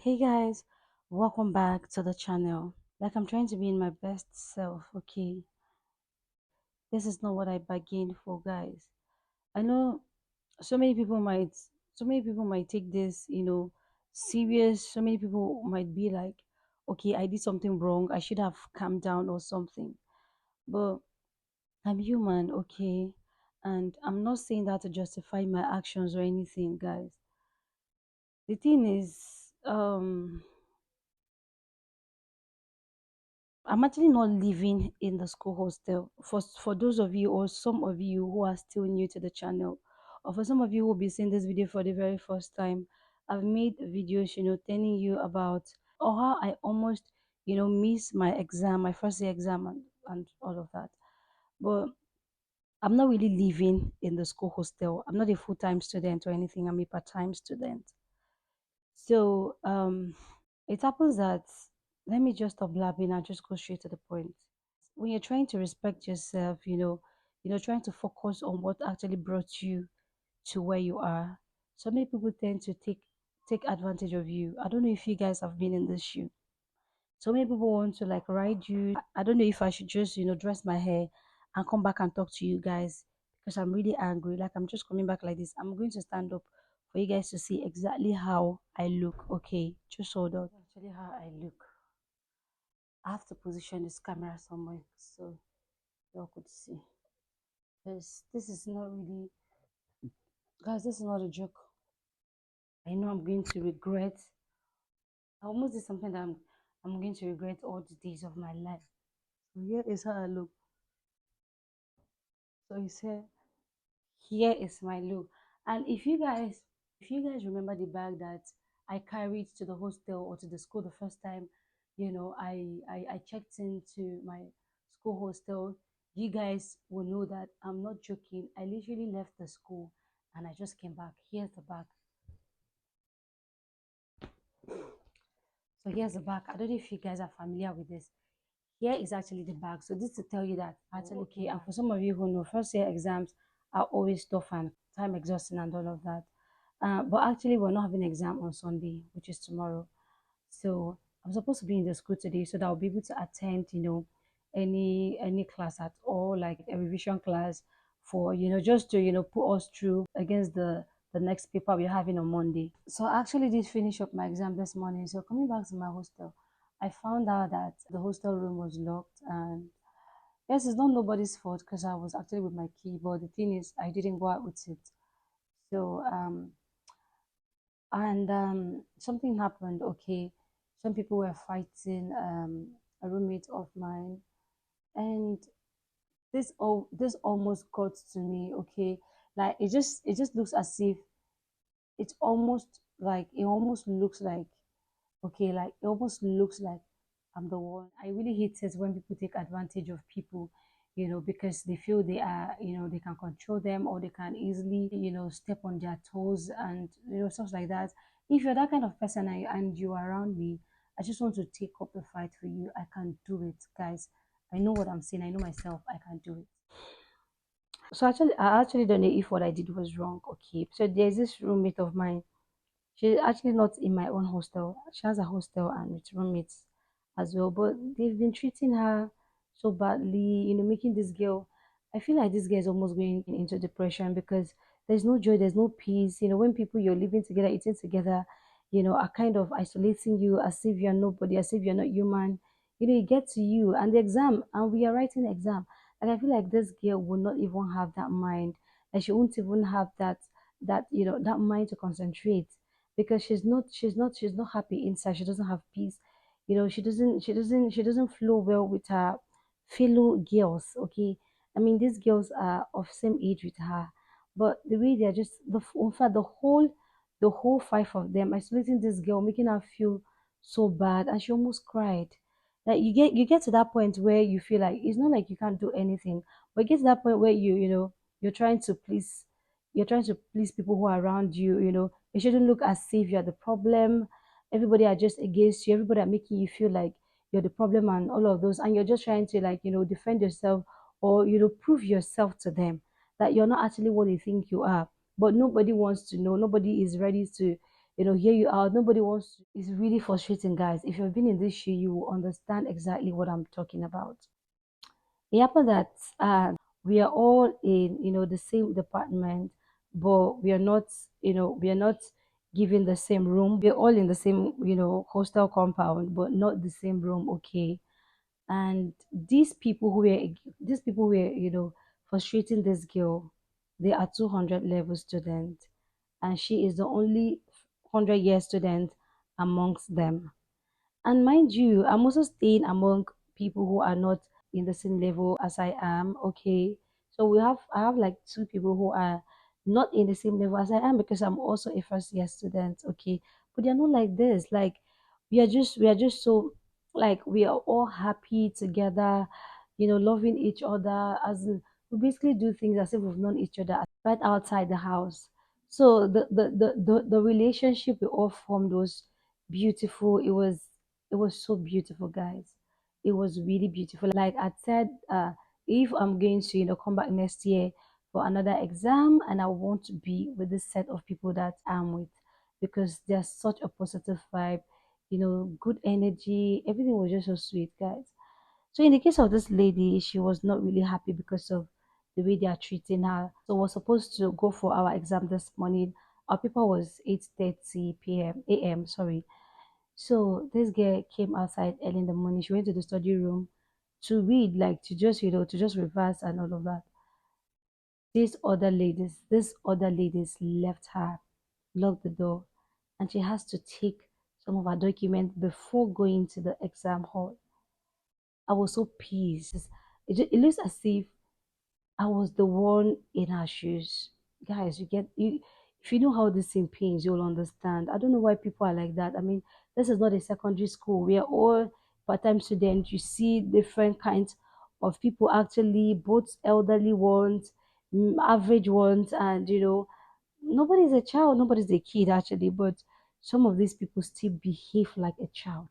Hey guys, welcome back to the channel. Like I'm trying to be in my best self, okay? This is not what I bargained for, guys. I know so many people might so many people might take this, serious. So many people might be like, okay, I did something wrong. I should have calmed down or something. But I'm human, okay? And I'm not saying that to justify my actions or anything, guys. The thing is, I'm actually not living in the school hostel. For those of you or some of you who are still new to the channel, or for some of you who will be seeing this video for the very first time, I've made videos, telling you about or how I almost, miss my exam, my first year exam and all of that. But I'm not really living in the school hostel. I'm not a full-time student or anything. I'm a part-time student. So it happens that let me just stop blabbing and just go straight to the point. When you're trying to respect yourself, trying to focus on what actually brought you to where you are. So many people tend to take advantage of you. I don't know if you guys have been in this shoe. So many people want to like ride you. I don't know if I should just, dress my hair and come back and talk to you guys because I'm really angry. Like I'm just coming back like this. I'm going to stand up for you guys to see exactly how I look. Okay, just hold on. Actually, how I look. I have to position this camera somewhere so y'all could see. Because this is not really, guys, this is not a joke. I know I'm going to regret. I almost did something that I'm going to regret all the days of my life. So here is how I look. So you say, here is my look. And if you guys remember the bag that I carried to the hostel or to the school the first time, I checked into my school hostel, you guys will know that I'm not joking. I literally left the school and I just came back. Here's the bag. So here's the bag. I don't know if you guys are familiar with this. Here is actually the bag. So this to tell you that actually okay. And for some of you who know, first year exams are always tough and time exhausting and all of that. But actually, we're not having an exam on Sunday, which is tomorrow. So I'm supposed to be in the school today, so that I'll be able to attend, any class at all, like a revision class for, just to, put us through against the next paper we're having on Monday. So I actually did finish up my exam this morning. So coming back to my hostel, I found out that the hostel room was locked and yes, it's not nobody's fault because I was actually with my key, but the thing is I didn't go out with it. So and something happened. Okay, some people were fighting a roommate of mine, and this almost got to me. Okay, like it just looks as if it's almost like it almost looks like okay, like it almost looks like I'm the one. I really hate it when people take advantage of people, because they feel they are, they can control them or they can easily, step on their toes and, stuff like that. If you're that kind of person and you're around me, I just want to take up the fight for you. I can do it, guys. I know what I'm saying. I know myself. I can do it. So actually, I actually don't know if what I did was wrong. Okay. So there's this roommate of mine. She's actually not in my own hostel. She has a hostel and with roommates as well. But they've been treating her so badly, making this girl. I feel like this girl is almost going into depression because there's no joy, there's no peace. When people you're living together, eating together, are kind of isolating you as if you're nobody, as if you're not human. It gets to you and the exam, and we are writing the exam. And I feel like this girl will not even have that mind. And she won't even have that mind to concentrate because she's not happy inside. She doesn't have peace. She doesn't flow well with her fellow girls. Okay, I mean these girls are of same age with her, but the way they're just in fact the whole five of them isolating this girl, making her feel so bad, and she almost cried. Like you get to that point where you feel like it's not like you can't do anything, but you get to that point where you're trying to please people who are around you. It shouldn't look as if you're the problem. Everybody are just against you. Everybody are making you feel like you're the problem and all of those. And you're just trying to like, defend yourself or, prove yourself to them that you're not actually what they think you are. But nobody wants to know. Nobody is ready to, here you are, nobody wants to. It's really frustrating, guys. If you've been in this shoe, you will understand exactly what I'm talking about. It happened that we are all in, the same department, but we are not given the same room. We are all in the same, hostel compound, but not the same room. Okay. And these people were, frustrating this girl. They are 200 level student, and she is the only 100-year student amongst them. And mind you, I'm also staying among people who are not in the same level as I am. Okay. So I have like two people who are not in the same level as I am because I'm also a first year student. Okay. But they're not like this. Like we are just so, like, we are all happy together, loving each other, as in, we basically do things as if we've known each other right outside the house. So the relationship we all formed was beautiful. It was so beautiful, guys. It was really beautiful. Like I said, if I'm going to, come back next year for another exam, and I want to be with this set of people that I'm with, because there's such a positive vibe, good energy. Everything was just so sweet, guys. So in the case of this lady, she was not really happy because of the way they are treating her. So we're supposed to go for our exam this morning. Our paper was 8:30 p.m. a.m. Sorry. So this girl came outside early in the morning. She went to the study room to read, like to just, to just reverse and all of that. These other ladies left her, locked the door, and she has to take some of her documents before going to the exam hall. I was so pissed. It looks as if I was the one in her shoes. Guys, if you know how this thing pains, you'll understand. I don't know why people are like that. I mean, this is not a secondary school. We are all part-time students. You see different kinds of people, actually, both elderly ones, average ones, and nobody's a child, nobody's a kid actually, but some of these people still behave like a child.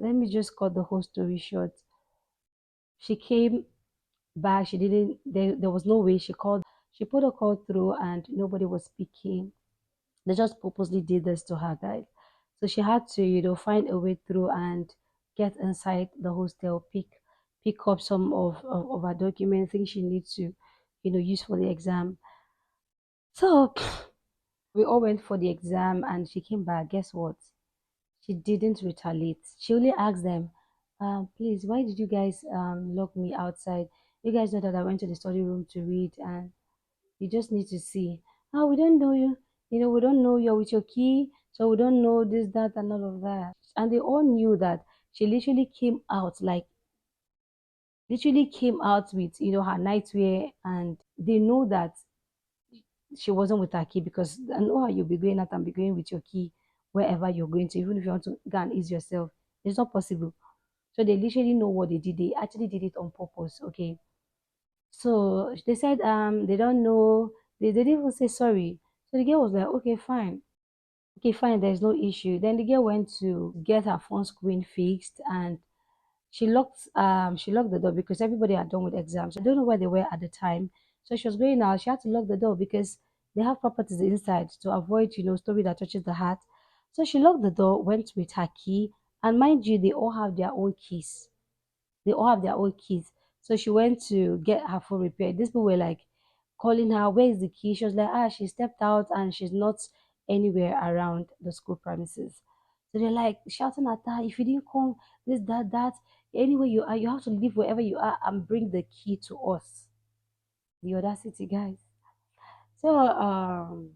Let me just cut the whole story short. She came back. She didn't there was no way. She put a call through and nobody was speaking. They just purposely did this to her, guys. So she had to, find a way through and get inside the hostel, pick up some of her documents, things she needs to, use for the exam. So we all went for the exam and she came back. Guess what? She didn't retaliate. She only asked them, please, why did you guys lock me outside? You guys know that I went to the study room to read, and you just need to see. Oh, we don't know you. We don't know you're with your key, so we don't know this, that, and all of that. And they all knew that she literally came out with, her nightwear, and they know that she wasn't with her key, because I know how you'll be going out and be going with your key wherever you're going to, even if you want to go and ease yourself. It's not possible. So they literally know what they did. They actually did it on purpose. Okay. So they said they don't know. They didn't even say sorry. So the girl was like, okay, fine. Okay, fine, there's no issue. Then the girl went to get her phone screen fixed, and she locked the door because everybody had done with exams. I don't know where they were at the time. So she was going out. She had to lock the door because they have properties inside to avoid, story that touches the heart. So she locked the door, went with her key, and mind you, they all have their own keys. They all have their own keys. So she went to get her phone repaired. These people were like calling her, where is the key? She was like, she stepped out and she's not anywhere around the school premises. So they're like shouting at her, if you didn't come, this, that, anywhere you are, you have to leave wherever you are and bring the key to us. The audacity, guys. So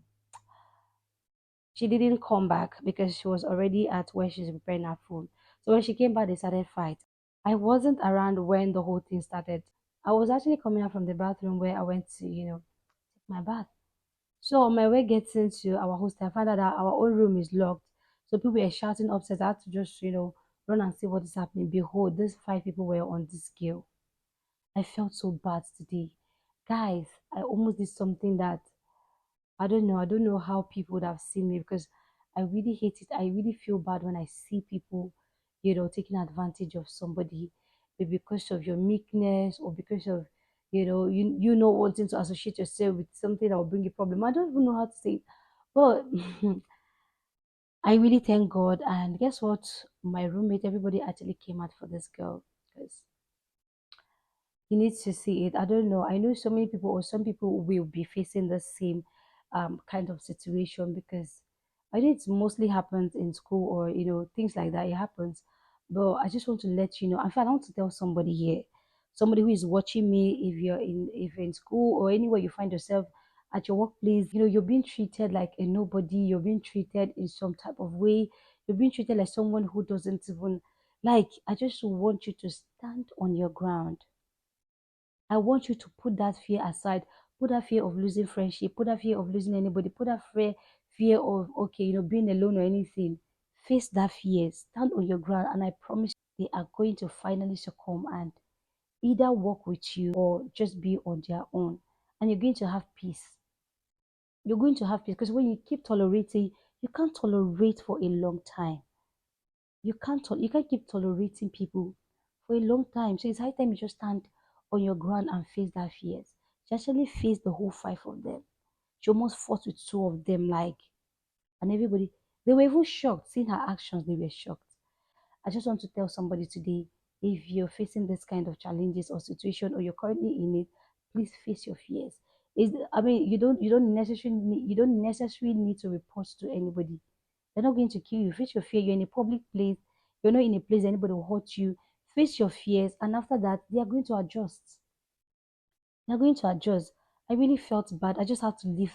she didn't come back because she was already at where she's repairing her phone. So when she came back, they started fight. I wasn't around when the whole thing started. I was actually coming out from the bathroom where I went to, take my bath. So on my way getting to our hostel, I found out that our own room is locked. So people were shouting upstairs. I had to just, run and see what is happening. Behold, these five people were on this scale. I felt so bad today. Guys, I almost did something that I don't know. I don't know how people would have seen me, because I really hate it. I really feel bad when I see people, taking advantage of somebody, maybe because of your meekness, or because of, you not wanting to associate yourself with something that will bring you problem. I don't even know how to say it. But I really thank God. And guess what? My roommate, everybody actually came out for this girl because he needs to see it. I don't know. I know so many people, or some people will be facing the same kind of situation because I think it mostly happens in school or things like that. It happens, but I just want to let you know. In fact, I want to tell somebody here, somebody who is watching me. If you're in school or anywhere you find yourself at your workplace, you're being treated like a nobody. You're being treated in some type of way. You're being treated like someone who doesn't even like. I just want you to stand on your ground. I want you to put that fear aside. Put that fear of losing friendship. Put that fear of losing anybody. Put that fear of okay, being alone or anything. Face that fear. Stand on your ground, and I promise they are going to finally succumb and either walk with you or just be on their own. And you're going to have peace. You're going to have peace because when you keep tolerating, you can't tolerate for a long time. You can't keep tolerating people for a long time. So it's high time you just stand on your ground and face that fears. She actually faced the whole five of them. She almost fought with two of them, like, and everybody, they were even shocked. Seeing her actions, they were shocked. I just want to tell somebody today, if you're facing this kind of challenges or situation or you're currently in it, please face your fears. You don't necessarily need to report to anybody. They're not going to kill you. Face your fear. You're in a public place. You're not in a place anybody will hurt you. Face your fears, and after that, they are going to adjust. They're going to adjust. I really felt bad. I just had to leave.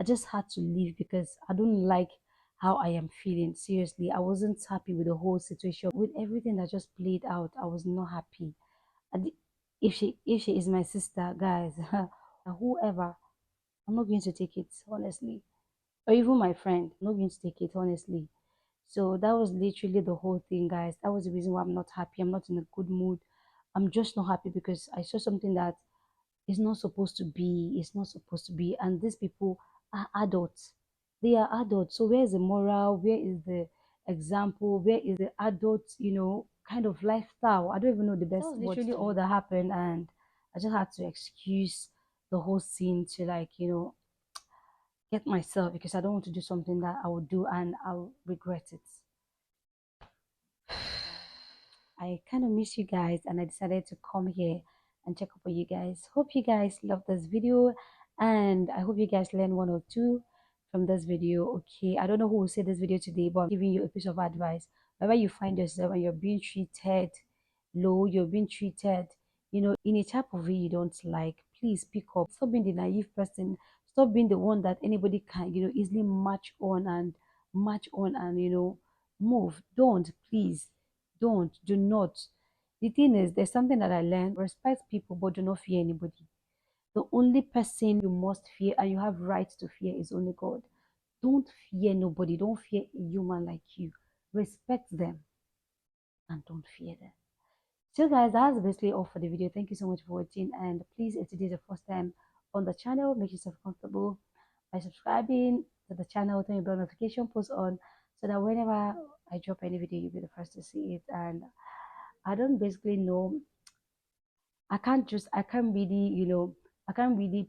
I just had to leave because I don't like how I am feeling. Seriously, I wasn't happy with the whole situation. With everything that just played out, I was not happy. If she is my sister, guys, whoever, I'm not going to take it honestly. Or even my friend, I'm not going to take it honestly. So that was literally the whole thing, guys. That was the reason why I'm not happy. I'm not in a good mood. I'm just not happy because I saw something that is not supposed to be. It's not supposed to be. And these people are adults. They are adults. So where is the moral? Where is the example? Where is the adult, kind of lifestyle? I don't even know the best. That was literally all that happened, and I just had to excuse the whole scene to like, get myself because I don't want to do something that I will do and I'll regret it. I kind of miss you guys and I decided to come here and check up on you guys. Hope you guys love this video and I hope you guys learn one or two from this video. Okay, I don't know who will see this video today, but I'm giving you a piece of advice. Wherever you find yourself and you're being treated low, you're being treated, in a type of way you don't like, please speak up. Stop being the naive person. Stop being the one that anybody can, easily march on and move. Don't, please. Do not. The thing is, there's something that I learned: respect people, but do not fear anybody. The only person you must fear and you have right to fear is only God. Don't fear nobody. Don't fear a human like you. Respect them and don't fear them. So guys, that's basically all for the video. Thank you so much for watching, and please, if today is the first time on the channel, make yourself comfortable by subscribing to the channel, turn your bell notification post on so that whenever I drop any video, you'll be the first to see it. And I don't basically know. I can't really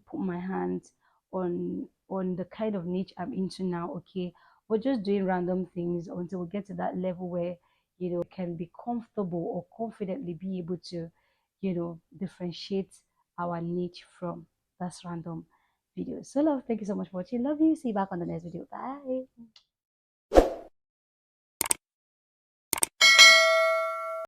put my hands on the kind of niche I'm into now. Okay, we're just doing random things until we get to that level where can be comfortable or confidently be able to differentiate our niche from that's random videos. So love, thank you so much for watching. Love you. See you back on the next video. Bye.